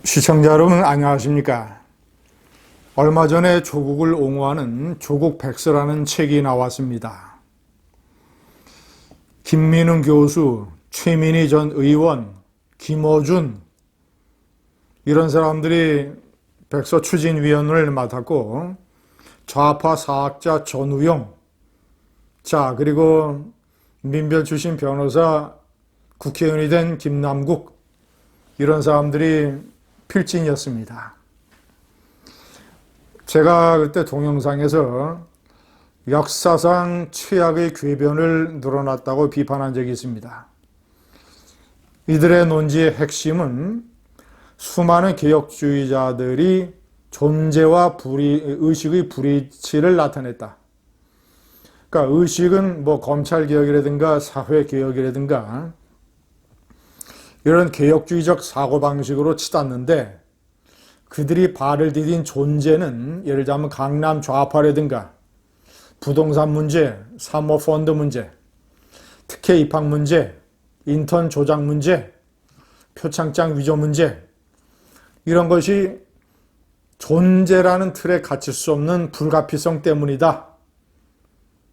시청자 여러분 안녕하십니까? 얼마 전에 조국을 옹호하는 조국백서라는 책이 나왔습니다. 김민웅 교수, 최민희 전 의원, 김어준 이런 사람들이 백서 추진위원을 맡았고 좌파 사학자 전우영 그리고 민변 출신 변호사 국회의원이 된 김남국 이런 사람들이 필진이었습니다. 제가 그때 동영상에서 역사상 최악의 궤변을 늘어놨다고 비판한 적이 있습니다. 이들의 논지의 핵심은 수많은 개혁주의자들이 존재와 의식의 불이치를 나타냈다. 그러니까 의식은 검찰개혁이라든가 사회개혁이라든가 이런 개혁주의적 사고방식으로 치닫는데 그들이 발을 디딘 존재는 예를 들자면 강남 좌파라든가 부동산 문제, 사모펀드 문제, 특혜 입학 문제, 인턴 조작 문제, 표창장 위조 문제 이런 것이 존재라는 틀에 갇힐 수 없는 불가피성 때문이다.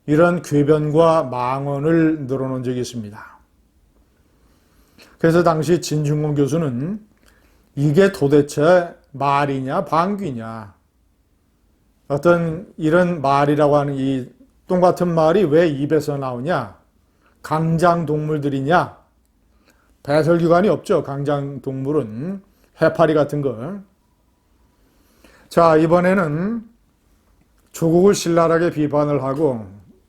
이런 궤변과 망언을 늘어놓은 적이 있습니다. 그래서 당시 진중권 교수는 이게 도대체 말이냐 방귀냐 어떤 이런 말이라고 하는 이 똥같은 말이 왜 입에서 나오냐 강장동물들이냐 배설기관이 없죠. 강장동물은 해파리 같은 거. 이번에는 조국을 신랄하게 비판을 하고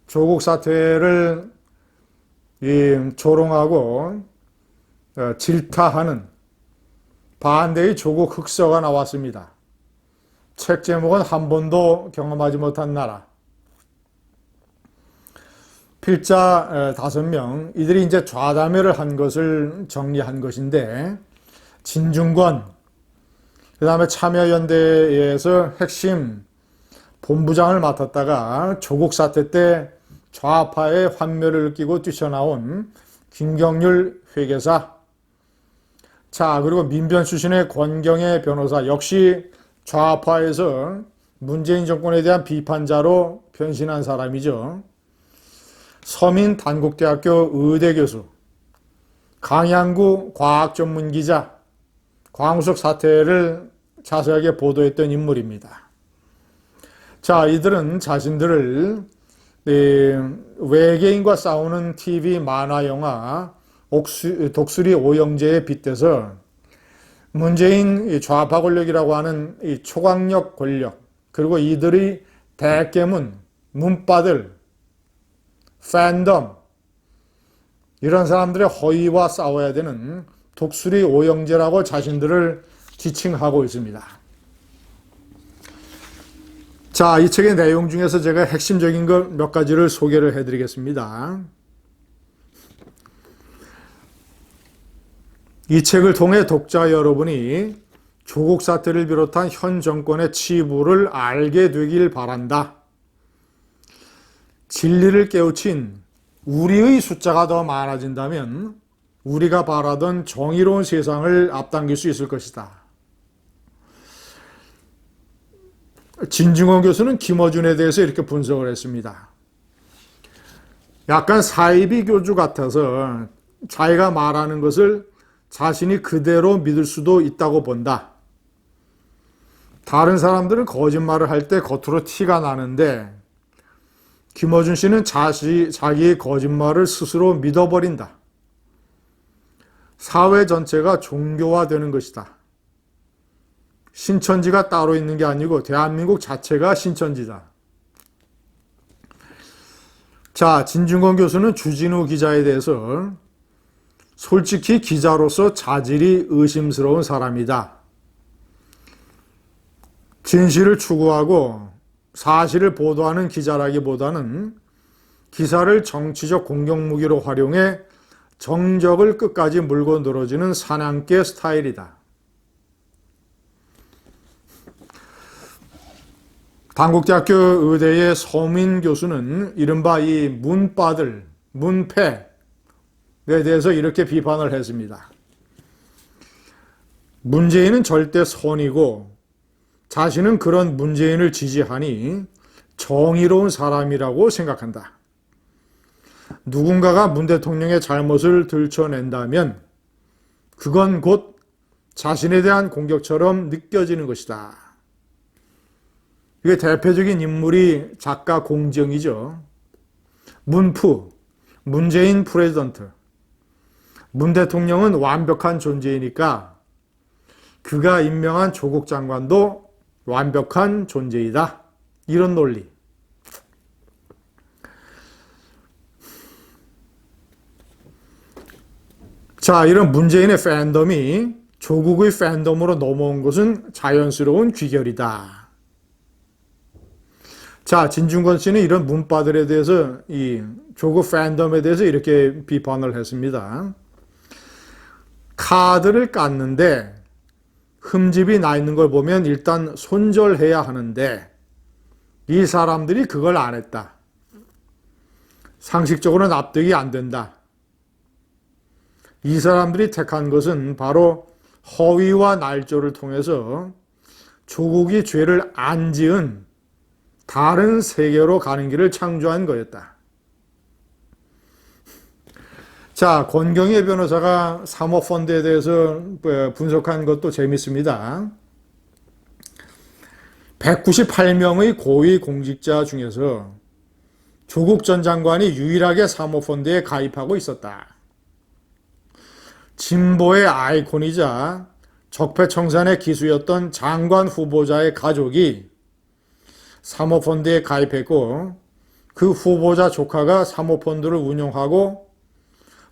조국 사태를 조롱하고 질타하는 반대의 조국 흑서가 나왔습니다. 책 제목은 한 번도 경험하지 못한 나라. 필자 5명, 이들이 이제 좌담회를 한 것을 정리한 것인데, 진중권, 그 다음에 참여연대에서 핵심 본부장을 맡았다가 조국 사태 때 좌파의 환멸을 끼고 뛰쳐나온 김경률 회계사, 그리고 민변 출신의 권경애 변호사 역시 좌파에서 문재인 정권에 대한 비판자로 변신한 사람이죠. 서민 단국대학교 의대 교수, 강양구 과학전문기자, 광우석 사태를 자세하게 보도했던 인물입니다. 이들은 자신들을 외계인과 싸우는 TV 만화 영화 독수리 오영재에 빗대서 문재인 좌파 권력이라고 하는 이 초강력 권력 그리고 이들의 대깨문, 문바들, 팬덤 이런 사람들의 허위와 싸워야 되는 독수리 오영재라고 자신들을 지칭하고 있습니다. 이 책의 내용 중에서 제가 핵심적인 것 몇 가지를 소개를 해드리겠습니다. 이 책을 통해 독자 여러분이 조국 사태를 비롯한 현 정권의 치부를 알게 되길 바란다. 진리를 깨우친 우리의 숫자가 더 많아진다면 우리가 바라던 정의로운 세상을 앞당길 수 있을 것이다. 진중권 교수는 김어준에 대해서 이렇게 분석을 했습니다. 약간 사이비 교주 같아서 자기가 말하는 것을 자신이 그대로 믿을 수도 있다고 본다. 다른 사람들은 거짓말을 할 때 겉으로 티가 나는데 김어준 씨는 자기의 거짓말을 스스로 믿어버린다. 사회 전체가 종교화되는 것이다. 신천지가 따로 있는 게 아니고 대한민국 자체가 신천지다. 진중권 교수는 주진우 기자에 대해서 솔직히 기자로서 자질이 의심스러운 사람이다. 진실을 추구하고 사실을 보도하는 기자라기보다는 기사를 정치적 공격무기로 활용해 정적을 끝까지 물고 늘어지는 사냥개 스타일이다. 단국대학교 의대의 서민 교수는 이른바 이 문바들, 문패 에 대해서 이렇게 비판을 했습니다. 문재인은 절대 선이고 자신은 그런 문재인을 지지하니 정의로운 사람이라고 생각한다. 누군가가 문 대통령의 잘못을 들춰낸다면 그건 곧 자신에 대한 공격처럼 느껴지는 것이다. 이게 대표적인 인물이 작가 공정이죠. 문프, 문재인 프레지던트. 문 대통령은 완벽한 존재이니까 그가 임명한 조국 장관도 완벽한 존재이다. 이런 논리. 자, 이런 문재인의 팬덤이 조국의 팬덤으로 넘어온 것은 자연스러운 귀결이다. 자, 진중권 씨는 이런 문파들에 대해서 이 조국 팬덤에 대해서 이렇게 비판을 했습니다. 카드를 깠는데 흠집이 나 있는 걸 보면 일단 손절해야 하는데 이 사람들이 그걸 안 했다. 상식적으로는 납득이 안 된다. 이 사람들이 택한 것은 바로 허위와 날조를 통해서 조국이 죄를 안 지은 다른 세계로 가는 길을 창조한 거였다. 자, 권경희 변호사가 사모펀드에 대해서 분석한 것도 재밌습니다. 198명의 고위 공직자 중에서 조국 전 장관이 유일하게 사모펀드에 가입하고 있었다. 진보의 아이콘이자 적폐청산의 기수였던 장관 후보자의 가족이 사모펀드에 가입했고 그 후보자 조카가 사모펀드를 운용하고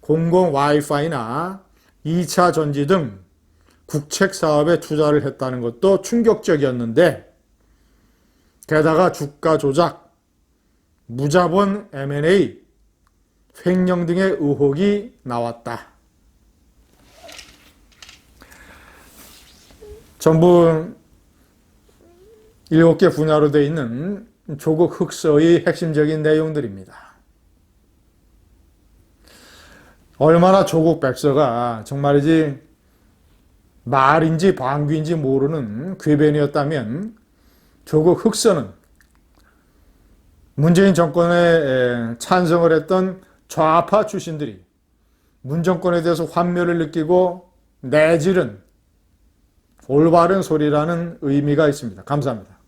공공 와이파이나 2차 전지 등 국책 사업에 투자를 했다는 것도 충격적이었는데 게다가 주가 조작, 무자본 M&A, 횡령 등의 의혹이 나왔다. 전부 7개 분야로 되어 있는 조국 흑서의 핵심적인 내용들입니다. 얼마나 조국 백서가 정말이지 말인지 방귀인지 모르는 궤변이었다면 조국 흑서는 문재인 정권에 찬성을 했던 좌파 출신들이 문 정권에 대해서 환멸을 느끼고 내지른 올바른 소리라는 의미가 있습니다. 감사합니다.